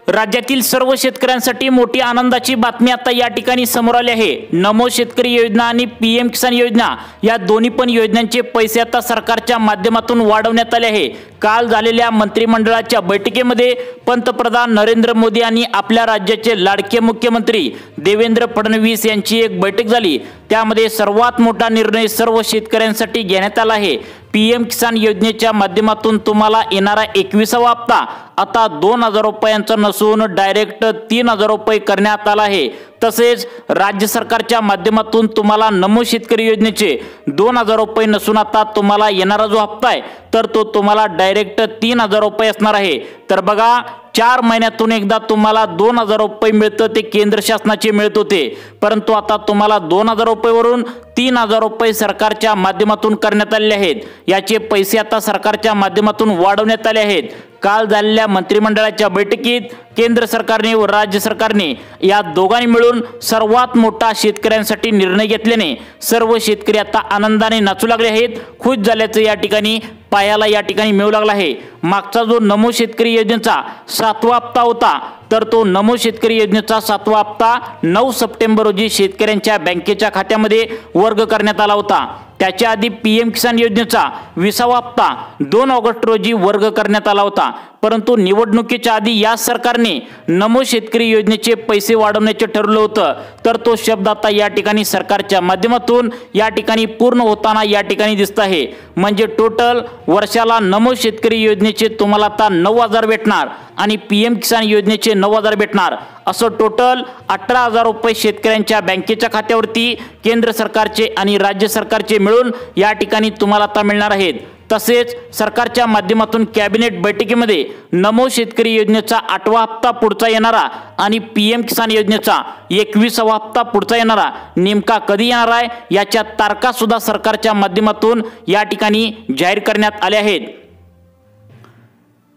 राज्यातील सर्व शेतकऱ्यांसाठी मोठी आनंदाची बातमी आता या ठिकाणी समोर आली आहे। नमो शेतकरी योजना आणि पीएम किसान योजना या दोन्ही पण योजनांचे पैसे आता सरकारच्या माध्यमातून वाढवण्यात आले आहे। काल झालेल्या मंत्रिमंडळाच्या बैठकीमध्ये पंतप्रधान नरेंद्र मोदी आणि आपल्या राज्याचे लाडके मुख्यमंत्री देवेंद्र फडणवीस यांची एक बैठक झाली। त्यामध्ये सर्वात मोठा निर्णय सर्व शेतकऱ्यांसाठी घेण्यात आला आहे। पीएम किसान योजनेच्या माध्यमातून तुम्हाला येणारा 21वा हप्ता आता 2000 रुपयांचा नसून डायरेक्ट 3000 रुपये करण्यात आला आहे। तसेच राज्य सरकारच्या माध्यमातून तुम्हाला नमो शेतकरी योजनेचे 2000 रुपये नसून आता तुम्हाला येणारा जो हप्ता आहे तर तो तुम्हाला डायरेक्ट 3000 रुपये असणार आहे। तर बघा 4 महिन्यातून एकदा तुम्हाला 2000 रुपये मिळतं, ते केंद्र शासनाचे मिळत होते, परंतु आता तुम्हाला 2000 रुपयेवरून 3000 रुपये सरकारच्या माध्यमातून करण्यात आले आहेत। याचे पैसे आता सरकारच्या माध्यमातून वाढवण्यात आले आहेत। काल झालेल्या मंत्रिमंडळाच्या बैठकीत केंद्र सरकारने व राज्य सरकारने या दोघांनी मिळून सर्वात मोठा शेतकऱ्यांसाठी निर्णय घेतल्याने सर्व शेतकरी आता आनंदाने नाचू लागले आहेत। खुश झाल्याचं या ठिकाणी पायाला या ठिकाणी मिळू लागला आहे। मागचा जो नमो शेतकरी योजनेचा 7वा हप्ता होता तर तो नमो शेतकरी योजनेचा 7वा हप्ता 9 सप्टेंबर रोजी शेतकऱ्यांच्या बँकेच्या खात्यामध्ये वर्ग करण्यात आला होता। त्याच्या आधी पीएम किसान योजनेचा 20वा हप्ता 2 ऑगस्ट रोजी वर्ग करण्यात आला होता, परंतु निवडणुकीच्या आधी या सरकारने नमो शेतकरी योजनेचे पैसे वाढवण्याचे ठरवलं होतं, तर तो शब्द आता या ठिकाणी सरकारच्या माध्यमातून या ठिकाणी पूर्ण होताना या ठिकाणी दिसत आहे। म्हणजे टोटल वर्षाला नमो शेतकरी योजनेचे तुम्हाला आता 9000 भेटणार आणि पीएम किसान योजनेचे 9000 भेटणार, असं टोटल 18000 रुपये शेतकऱ्यांच्या बँकेच्या खात्यावरती केंद्र सरकारचे आणि राज्य सरकारचे मिळून या ठिकाणी तुम्हाला आता मिळणार आहेत। तसेच सरकारच्या माध्यमातून कॅबिनेट बैठकीमध्ये नमो शेतकरी योजनेचा 8वा हप्ता पुढचा येणारा आणि पीएम किसान योजनेचा 21वा हप्ता पुढचा येणारा नेमका कधी येणार आहे याच्या तारखा सुद्धा सरकारच्या माध्यमातून या ठिकाणी जाहीर करण्यात आल्या आहेत।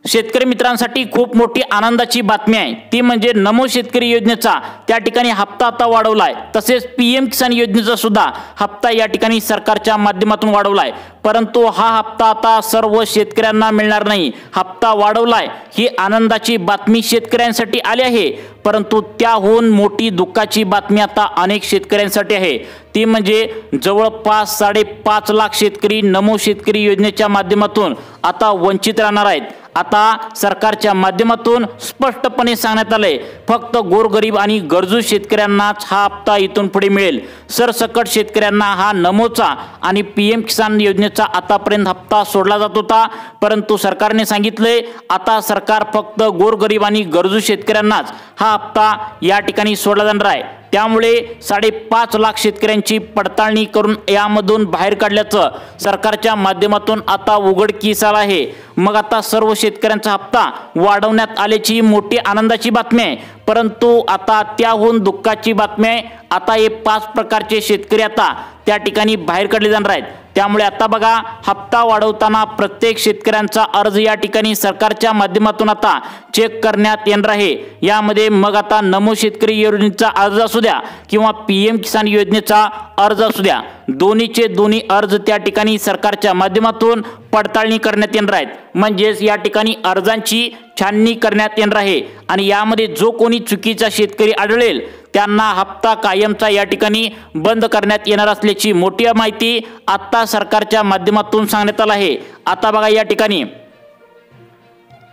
शेतकरी मित्रांसाठी खूप मोठी आनंदाची बातमी आहे, ती म्हणजे नमो शेतकरी योजनेचा त्या ठिकाणी हप्ता आता वाढवलाय। तसेच पीएम किसान योजनेचा सुद्धा हप्ता या ठिकाणी सरकारच्या माध्यमातून वाढवलाय, परंतु हा हप्ता आता सर्व शेतकऱ्यांना मिळणार नाही। हप्ता वाढवलाय ही आनंदाची बातमी शेतकऱ्यांसाठी आली आहे, परंतु त्याहून मोठी दुःखाची बातमी आता अनेक शेतकऱ्यांसाठी आहे, ती म्हणजे जवळपास 5.5 लाख शेतकरी नमो शेतकरी योजनेच्या माध्यमातून आता वंचित राहणार आहेत। आता सरकारच्या माध्यमातून स्पष्टपणे सांगण्यात आले फक्त गोरगरीब आणि गरजू शेतकऱ्यांनाच हा हप्ता इथून पुढे मिळेल। सरसकट शेतकऱ्यांना हा नमोचा आणि पीएम किसान योजनेचा आतापर्यंत हप्ता सोडला जात होता, परंतु सरकारने सांगितले आता सरकार फक्त गोरगरीब आणि गरजू शेतकऱ्यांनाच हा हप्ता या ठिकाणी सोडला जाणार आहे। त्यामुळे 5.5 लाख शेतकऱ्यांची पडताळणी करून यामधून बाहेर काढल्याचं सरकारच्या माध्यमातून आता उघडकीस आलं आहे। मग आता सर्व शेतकऱ्यांचा हप्ता वाढवण्यात आल्याची मोठी आनंदाची बातमी आहे, परंतु आता त्याहून दुःखाची बातमी आहे। आता हे 5 प्रकारचे शेतकरी आता त्या ठिकाणी बाहेर काढले जाणार आहेत। त्यामुळे आता बघा हप्ता वाढवताना प्रत्येक शेतकऱ्यांचा अर्ज या ठिकाणी सरकारच्या माध्यमातून आता चेक करण्यात येणार आहे। यामध्ये मग आता नमो शेतकरी योजनेचा अर्ज असू द्या किंवा पीएम किसान योजनेचा अर्ज असू द्या, दोन्हीचे दोन्ही अर्ज त्या ठिकाणी सरकारच्या माध्यमातून पडताळणी करण्यात येणार आहेत। म्हणजेच या ठिकाणी अर्जांची छाननी करण्यात येणार आहे आणि यामध्ये जो कोणी चुकीचा शेतकरी आढळेल त्यांना हप्ता कायमचा या ठिकाणी बंद करण्यात येणार असल्याची मोठी माहिती आता सरकारच्या माध्यमातून सांगण्यात आली आहे। आता बघा या ठिकाणी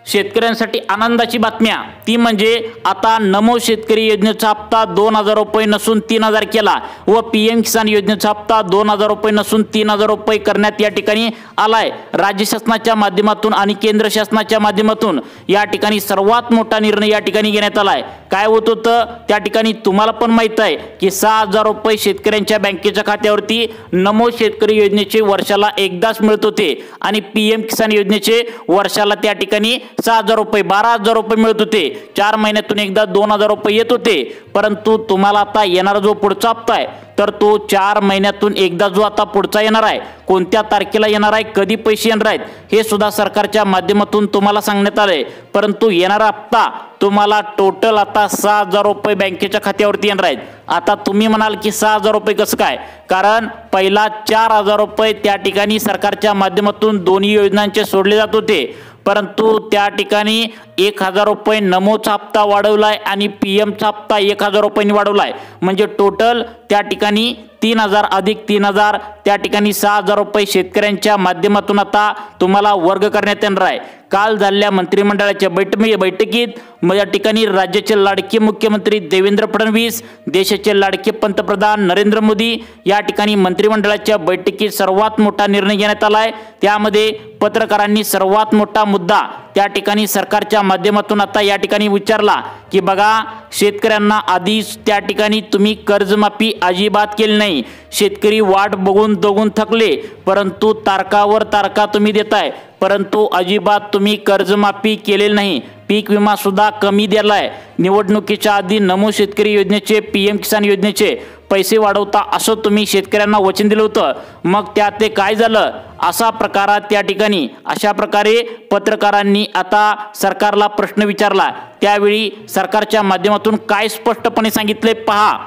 शेतकऱ्यांसाठी आनंदाची बातमी ती म्हणजे आता नमो शेतकरी योजनेचा हप्ता 2000 रुपये नसून 3000 केला व पीएम किसान योजनेचा हप्ता 2000 रुपये नसून 3000 रुपये करण्यात या ठिकाणी आलाय। राज्य शासनाच्या माध्यमातून आणि केंद्र शासनाच्या माध्यमातून या ठिकाणी सर्वात मोठा निर्णय या ठिकाणी घेण्यात आलाय। काय होत होतं त्या ठिकाणी तुम्हाला पण माहित आहे की 6000 रुपये शेतकऱ्यांच्या बँकेच्या खात्यावरती नमो शेतकरी योजनेचे वर्षाला एकदाच मिळत होते आणि पीएम किसान योजनेचे वर्षाला त्या ठिकाणी 6000 रुपये 12000 रुपये मिळत होते। 4 महिन्यातून एकदा 2000 रुपये येत होते, परंतु तुम्हाला आता येणारा जो पुढचा हप्ता आहे तर तो 4 महिन्यातून एकदा जो आता पुढचा येणार आहे, कोणत्या तारखेला येणार आहे, कधी पैसे येणार आहेत हे सुद्धा सरकारच्या माध्यमातून तुम्हाला सांगण्यात आले। परंतु येणारा हप्ता तुम्हाला टोटल आता 6000 रुपये बँकेच्या खात्यावरती येणार आहेत। आता तुम्ही म्हणाल की 6000 रुपये कसं काय, कारण पहिला 4000 रुपये त्या ठिकाणी सरकारच्या माध्यमातून दोन्ही योजनांचे सोडले जात होते, परंतु त्या ठिकाणी 1000 रुपये नमोचा हप्ता वाढवलाय आणि पीएमचा हप्ता 1000 रुपयांनी वाढवलाय, म्हणजे टोटल त्या ठिकाणी 3000 अधिक 3000 त्या ठिकाणी 6000 रुपये शेतकऱ्यांच्या माध्यमातून आता तुम्हाला वर्ग करण्यात येणार आहे। काल झालेल्या मंत्रिमंडळाच्या बैठकीत या ठिकाणी राज्याचे लाडके मुख्यमंत्री देवेंद्र फडणवीस, देशाचे लाडके पंतप्रधान नरेंद्र मोदी या ठिकाणी मंत्रिमंडळाच्या बैठकीत सर्वात मोठा निर्णय घेण्यात आलाय। त्यामध्ये पत्रकारांनी सर्वात मोठा मुद्दा त्या ठिकाणी सरकारच्या माध्यमातून आता या ठिकाणी विचारला की बघा, शेतकऱ्यांना आधीच त्या ठिकाणी तुम्ही कर्जमाफी अजिबात केली नाही, शेतकरी वाट बघून थकले, परंतु तारकावर तारका तुम्ही देताय, परंतु अजिबात तुम्ही कर्जमाफी केलेली नाही, पीक विमा सुद्धा कमी दिलाय, निवडणुकीच्या आधी नमो शेतकरी योजनेचे पीएम किसान योजनेचे पैसे वाढवता असं तुम्ही शेतकऱ्यांना वचन दिलं होतं, मग त्यात ते काय झालं, अशा प्रकारात त्या ठिकाणी अशा प्रकारे पत्रकारांनी आता सरकारला प्रश्न विचारला। त्यावेळी सरकारच्या माध्यमातून काय स्पष्टपणे सांगितले पहा।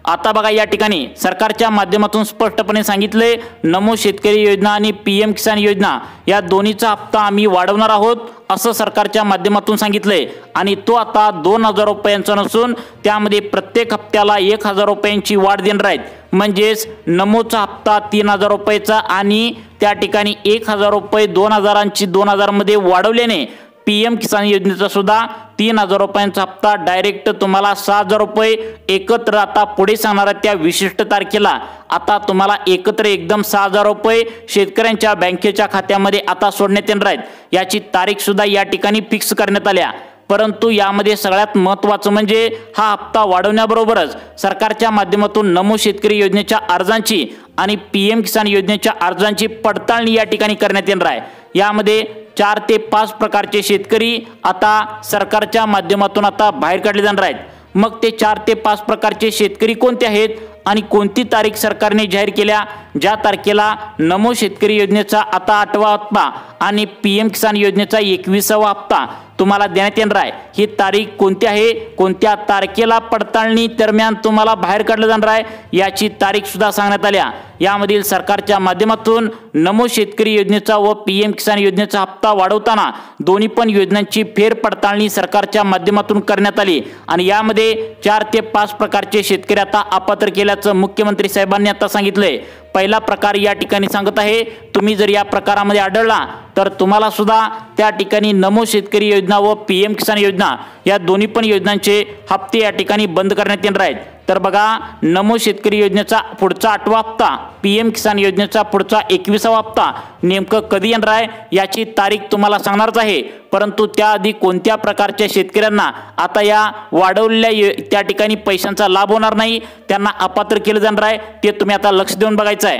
आता बघा, या ठिकाणी सरकारच्या माध्यमातून स्पष्टपणे सांगितले, नमो शेतकरी योजना आणि पीएम किसान योजना या दोन्हीचा हप्ता आम्ही वाढवणार आहोत असं सरकारच्या माध्यमातून सांगितले आणि तो आता 2000 रुपयांचा नसून त्यामध्ये प्रत्येक हप्त्याला 1000 रुपयांची वाढ देणार आहेत, म्हणजेच नमोचा हप्ता 3000 रुपयाचा आणि त्या ठिकाणी 1000 रुपये 2000ची 2000 मध्ये वाढवल्याने पीएम किसान योजनेचा सुद्धा 3000 रुपयांचा हप्ता डायरेक्ट तुम्हाला 6000 रुपये एकत्र आता पुढे सांगणाऱ्या त्या विशिष्ट तारखेला आता तुम्हाला एकत्र एकदम 6000 रुपये शेतकऱ्यांच्या बँकेच्या खात्यामध्ये आता सोडण्यात येणार आहेत। याची तारीख सुद्धा या ठिकाणी फिक्स करण्यात आल्या, परंतु यामध्ये सगळ्यात महत्त्वाचं म्हणजे हा हप्ता वाढवण्याबरोबरच सरकारच्या माध्यमातून नमो शेतकरी योजनेच्या अर्जांची आणि पीएम किसान योजनेच्या अर्जांची पडताळणी या ठिकाणी करण्यात येणार आहे। यामध्ये 4 ते 5 प्रकारचे शेतकरी आता सरकारच्या माध्यमातून आता बाहेर काढले जाणार आहेत। मग ते 4 ते 5 प्रकारचे शेतकरी कोणते आहेत आणि कोणती तारीख सरकारने जाहीर केल्या, ज्या तारखेला नमो शेतकरी योजनेचा आता 8वा हप्ता आणि पीएम किसान योजनेचा 21वा हप्ता तुम्हाला देण्यात येणार आहे, ही तारीख कोणती आहे, कोणत्या तारखेला पडताळणी दरम्यान तुम्हाला बाहेर काढलं जाणार आहे याची तारीख सुद्धा सांगण्यात आल्या। यामधील सरकारच्या माध्यमातून नमो शेतकरी योजनेचा व पीएम किसान योजनेचा हप्ता वाढवताना दोन्ही पण योजनांची फेरपडताळणी सरकारच्या माध्यमातून करण्यात आली आणि यामध्ये 4 ते 5 प्रकारचे शेतकरी आता अपात्र केल्याचं मुख्यमंत्री साहेबांनी आता सांगितलंय। पहिला प्रकार या ठिकाणी सांगत आहे, तुम्ही जर या प्रकारामध्ये आढळला तर तुम्हाला सुद्धा त्या ठिकाणी नमो शेतकरी योजना व पीएम किसान योजना या दोन्ही पण योजनांचे हप्ते या ठिकाणी बंद करण्यात येणार आहेत। तर बघा, नमो शेतकरी योजनेचा पुढचा 8वा हप्ता, पीएम किसान योजनेचा पुढचा 21वा हप्ता नेमकं कधी येणार आहे याची तारीख तुम्हाला सांगणारच आहे, परंतु त्याआधी कोणत्या प्रकारच्या शेतकऱ्यांना आता या वाढवलेल्या त्या ठिकाणी पैशांचा लाभ होणार नाही, त्यांना अपात्र केलं जाणार आहे, ते तुम्ही आता लक्ष देऊन बघायचं आहे।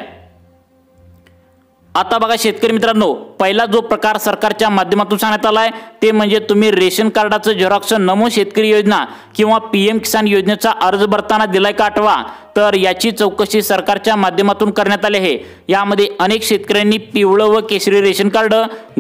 आता बघा शेतकरी मित्रांनो, पहिला जो प्रकार सरकारच्या माध्यमातून सांगण्यात आलाय ते म्हणजे तुम्ही रेशन कार्डाचं झेरॉक्स नमो शेतकरी योजना किंवा पीएम किसान योजनेचा अर्ज भरताना दिलाय का आठवा, तर याची चौकशी सरकारच्या माध्यमातून करण्यात आली आहे। यामध्ये अनेक शेतकऱ्यांनी पिवळं व केशरी रेशन कार्ड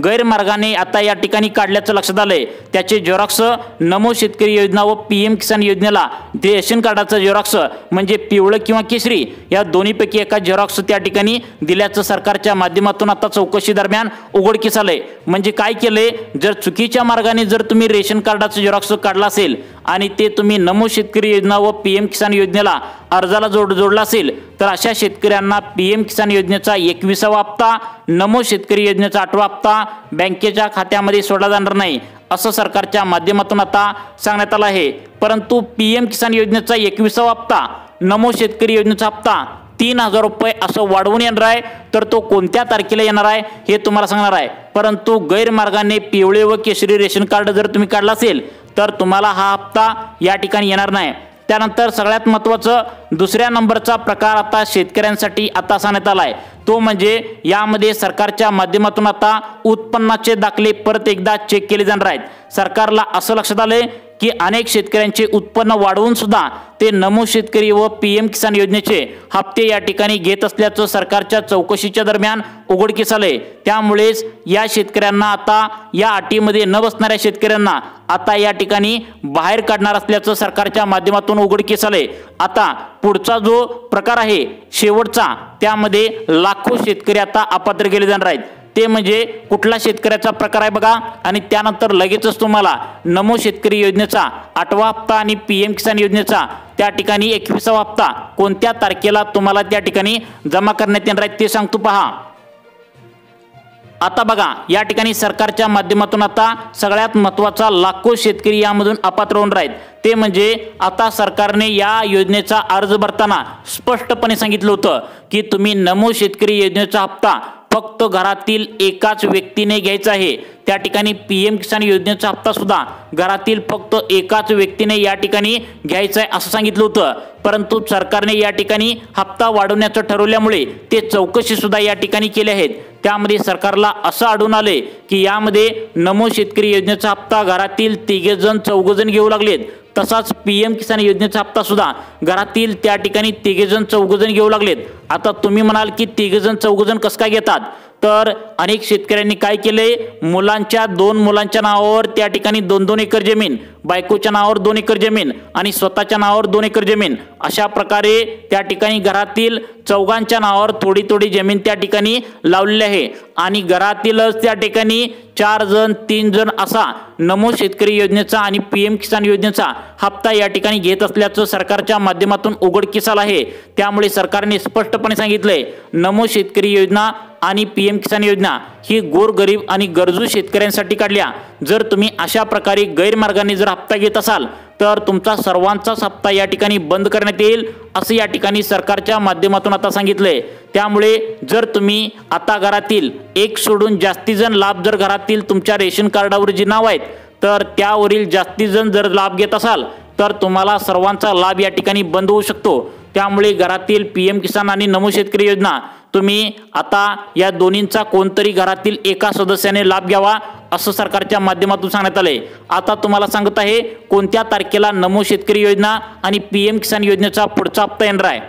गैरमार्गाने आता या ठिकाणी काढल्याचं लक्षात आलंय। त्याचे झेरॉक्स नमो शेतकरी योजना व पीएम किसान योजनेला रेशन कार्डाचं झेरॉक्स म्हणजे पिवळं किंवा केशरी या दोन्हीपैकी एका झेरॉक्स त्या ठिकाणी दिल्याचं सरकारच्या माध्यमातून आता चौकशी दरम्यान उघडकीस आलंय। म्हणजे काय केलंय, जर चुकीच्या मार्गाने जर तुम्ही रेशन कार्डाचं झेरॉक्स काढला असेल आणि ते तुम्ही नमो शेतकरी योजना व पीएम किसान योजनेला अर्जाला जोडला असेल तर अशा शेतकऱ्यांना पीएम किसान योजनेचा 21वा हप्ता, नमो शेतकरी योजनेचा 8वा हप्ता बँकेच्या खात्यामध्ये सोडला जाणार नाही असं सरकारच्या माध्यमातून आता सांगण्यात आलं आहे। परंतु पीएम किसान योजनेचा 21वा हप्ता, नमो शेतकरी योजनेचा हप्ता 3000 रुपये असं वाढवून येणार आहे, तर तो कोणत्या तारखेला येणार आहे हे तुम्हाला सांगणार आहे। परंतु गैरमार्गाने पिवळे व केशरी रेशन कार्ड जर तुम्ही काढला असेल तर तुम्हाला हा हप्ता या ठिकाणी येणार नाही। त्यानंतर सगळ्यात महत्त्वाचं दुसऱ्या नंबरचा प्रकार आता शेतकऱ्यांसाठी आता सांगण्यात आलाय, तो म्हणजे यामध्ये सरकारच्या माध्यमातून आता उत्पन्नाचे दाखले परत एकदा चेक केले जाणार आहेत। सरकारला असं लक्षात आलंय की अनेक शेतकऱ्यांचे उत्पन्न वाढवून सुद्धा ते नमो शेतकरी व पीएम किसान योजनेचे हप्ते या ठिकाणी घेत असल्याचं सरकारच्या चौकशीच्या दरम्यान उघडकीस आलंय। त्यामुळेच या शेतकऱ्यांना आता या अटीमध्ये न बसणाऱ्या शेतकऱ्यांना आता या ठिकाणी बाहेर काढणार असल्याचं सरकारच्या माध्यमातून उघडकीस आलंय। आता पुढचा जो प्रकार आहे शेवटचा, त्यामध्ये लाखो शेतकरी आता अपात्र केले जाणार आहेत। ते म्हणजे कुठला शेतकऱ्याचा प्रकार आहे बघा, आणि त्यानंतर लगेचच तुम्हाला नमो शेतकरी योजनेचा 8वा हप्ता आणि PM किसान योजनेचा त्या ठिकाणी 21वा हप्ता कोणत्या तारखेला तुम्हाला त्या ठिकाणी जमा करण्यात येणार आहे ते सांगतो पहा। आता बघा या ठिकाणी सरकारच्या माध्यमातून आता सगळ्यात महत्त्वाचा लाखो शेतकरी यामधून अपात्र होणार आहेत, ते म्हणजे आता सरकारने या योजनेचा अर्ज भरताना स्पष्टपणे सांगितलं होतं की तुम्ही नमो शेतकरी योजनेचा हप्ता फक्त घरातील एकाच व्यक्तीने घ्यायचा आहे। त्या ठिकाणी PM किसान योजनेचा हप्ता सुद्धा घरातील फक्त एकाच व्यक्तीने या ठिकाणी घ्यायचा आहे असं सांगितलं होतं, परंतु सरकारने या ठिकाणी हप्ता वाढवण्याचं ठरवल्यामुळे ते चौकशी सुद्धा या ठिकाणी केले आहेत। त्यामध्ये सरकारला असं आढळून आले की यामध्ये नमो शेतकरी योजनेचा हप्ता घरातील 3 जण 4 जण घेऊ लागलेत, तसाच PM किसान योजनेचा हप्ता सुद्धा घरातील त्या ठिकाणी 3 जण 4 जण घेऊ लागलेत। आता तुम्ही म्हणाल की 3 जण 4 जण कसं काय घेतात, तर अनेक शेतकऱ्यांनी काय केले, मुलांच्या 2 मुलांच्या नावावर त्या ठिकाणी 2-2 एकर जमीन, बायकोच्या नावावर 2 एकर जमीन आणि स्वतःच्या नावावर 2 एकर जमीन, अशा प्रकारे त्या ठिकाणी घरातील चौघांच्या नावावर थोडी थोडी जमीन त्या ठिकाणी लावलेली आहे आणि घरातीलच त्या ठिकाणी 4 जण 3 जण असा नमो शेतकरी योजनेचा आणि PM किसान योजनेचा हप्ता या ठिकाणी घेत असल्याचं सरकारच्या माध्यमातून उघडकीस आलं आहे। त्यामुळे सरकारने स्पष्टपणे सांगितलंय नमो शेतकरी योजना आणि PM किसान योजना ही गोरगरीब आणि गरजू शेतकऱ्यांसाठी काढल्या। जर तुम्ही अशा प्रकारे गैरमार्गाने जर हप्ता घेत असाल तर तुमचा सर्वांचाच हप्ता या ठिकाणी बंद करण्यात येईल असं या ठिकाणी सरकारच्या माध्यमातून आता सांगितलंय। त्यामुळे जर तुम्ही आता घरातील एक सोडून जास्ती जण लाभ जर घरातील तुमच्या रेशन कार्डावर जी नाव आहेत तर त्यावरील जास्ती जण जर लाभ घेत असाल तर तुम्हाला सर्वांचा लाभ या ठिकाणी बंद होऊ शकतो। त्यामुळे घरातील PM किसान आणि नमो शेतकरी योजना तुम्ही आता या दोन्हींचा कोणतरी घरातील एका सदस्याने लाभ घ्यावा असं सरकारच्या माध्यमातून सांगण्यात आले। आता तुम्हाला सांगत आहे कोणत्या तारखेला नमो शेतकरी योजना आणि PM किसान योजनेचा पुढचा हप्ता येणार आहे।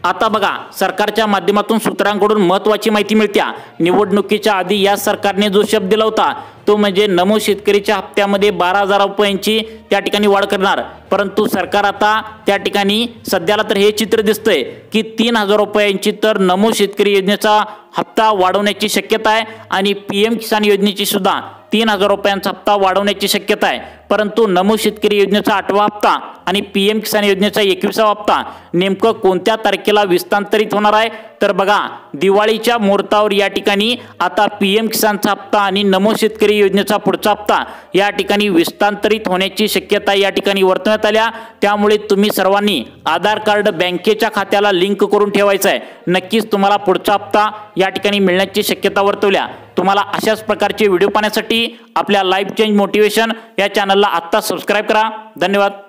आता बघा सरकारच्या माध्यमातून सूत्रांकडून महत्त्वाची माहिती मिळते। निवडणुकीच्या आधी या सरकारने जो शब्द दिला होता तो म्हणजे नमो शेतकरीच्या हप्त्यामध्ये 12,000 रुपयांची त्या ठिकाणी वाढ करणार, परंतु सरकार आता त्या ठिकाणी सध्याला तर हे चित्र दिसतंय की 3,000 रुपयांची तर नमो शेतकरी योजनेचा हप्ता वाढवण्याची शक्यता आहे आणि PM किसान योजनेची सुद्धा 3,000 रुपयांचा हप्ता वाढवण्याची शक्यता आहे। परंतु नमो शेतकरी योजनेचा 8वा हप्ता आणि PM किसान योजनेचा 21वा हप्ता नेमकं कोणत्या तारखेला विस्तांतरित होणार आहे, तर बघा दिवाळीच्या मुहूर्तावर या ठिकाणी आता PM किसानचा हप्ता आणि नमो शेतकरी योजनेचा पुढचा हप्ता या ठिकाणी विस्तांतरित होण्याची शक्यता या ठिकाणी वर्तवण्यात आल्या। त्यामुळे तुम्ही सर्वांनी आधार कार्ड बँकेच्या खात्याला लिंक करून ठेवायचं आहे, नक्कीच तुम्हाला पुढचा हप्ता या ठिकाणी मिळण्याची शक्यता वर्तवल्या। तुम्हाला अशाच प्रकारचे व्हिडिओ पाहण्यासाठी आपल्या लाईफ चेंज मोटिवेशन या चॅनलला आत्ता सबस्क्राइब करा। धन्यवाद।